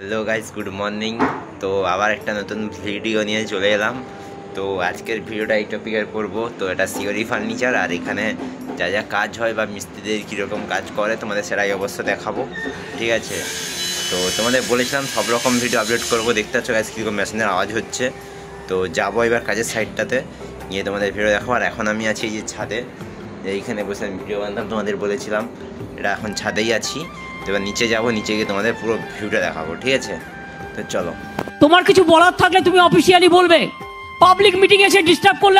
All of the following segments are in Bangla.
Hello guys, good morning. তো আবার একটা নতুন ভিডিও নিয়ে চলে এলাম। তো আজকের ভিডিওটা এই টপিকের করব। তো এটা সিওরি ফার্নিচার, আর এখানে যা যা কাজ হয় বা মিস্ত্রিদের কীরকম কাজ করে তোমাদের সেটাই অবশ্য দেখাবো, ঠিক আছে? তো তোমাদের বলেছিলাম সব রকম ভিডিও আপলোড করবো। দেখতে পাচ্ছ গাইস কীরকম মেশিনের আওয়াজ হচ্ছে। তো যাবো এবার কাজের সাইডটাতে গিয়ে তোমাদের ভিডিও দেখাবো। আর এখন আমি আছি এই যে ছাদে, এইখানে বসে আমি ভিডিও বানাতাম, তোমাদের বলেছিলাম। এটা এখন ছাদেই আছি। তো এবার নিচে যাবো, নিচে গিয়ে তোমাদের পুরো ভিউটা দেখাবো, ঠিক আছে? তো চলো। তোমার কিছু বলার থাকলে তুমি অফিসিয়ালি বলবে। পাবলিক মিটিং এসে ডিস্টার্ব করলে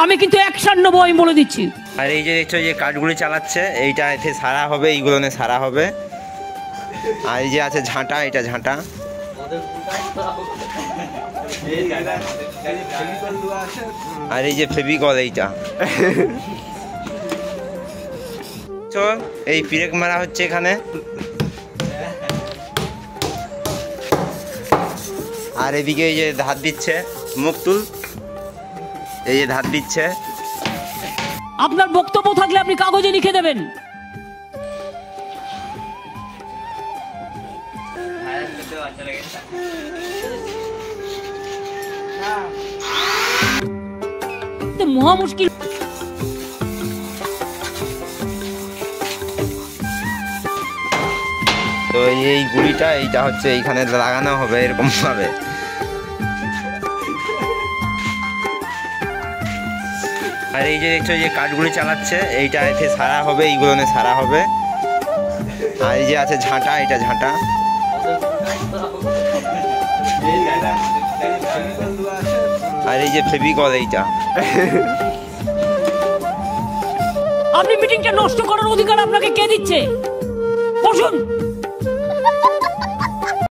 আমি কিন্তু অ্যাকশন নেবো, আমি বলে দিচ্ছি। আর এই যে দেখছো যে কাঠগুলি চালাচ্ছে, এইটা এতে সারা হবে, এইগুলো নিয়ে সারা হবে। আর এই যে আছে ঝাঁটা, এটা ঝাঁটা। আর এই যে ফেভিকল, এইটা এই পিরেক মারা হচ্ছে এখানে। আর এদিকে এই যে ধার দিচ্ছে মুখ তুল, এই যে ধার দিচ্ছে। আপনার বক্তব্য থাকলে আপনি কাগজে লিখে দেবেন। মহা মুশকিল। তো এই গুড়িটা এইটা হচ্ছে এইখানে লাগানো হবে এরকম ভাবে। আর এই যে দেখছো যে কাঠগুলি চালাচ্ছে, এইটা এতে সারা হবে, এইগুলো নিয়ে সারা হবে। আর এই যে আছে ঝাঁটা, এটা ঝাঁটা। আর এই যে ফেভিকল, এইটা। আপনি মিটিংটা নষ্ট করার অধিকার আপনাকে কে দিচ্ছে? বসুন।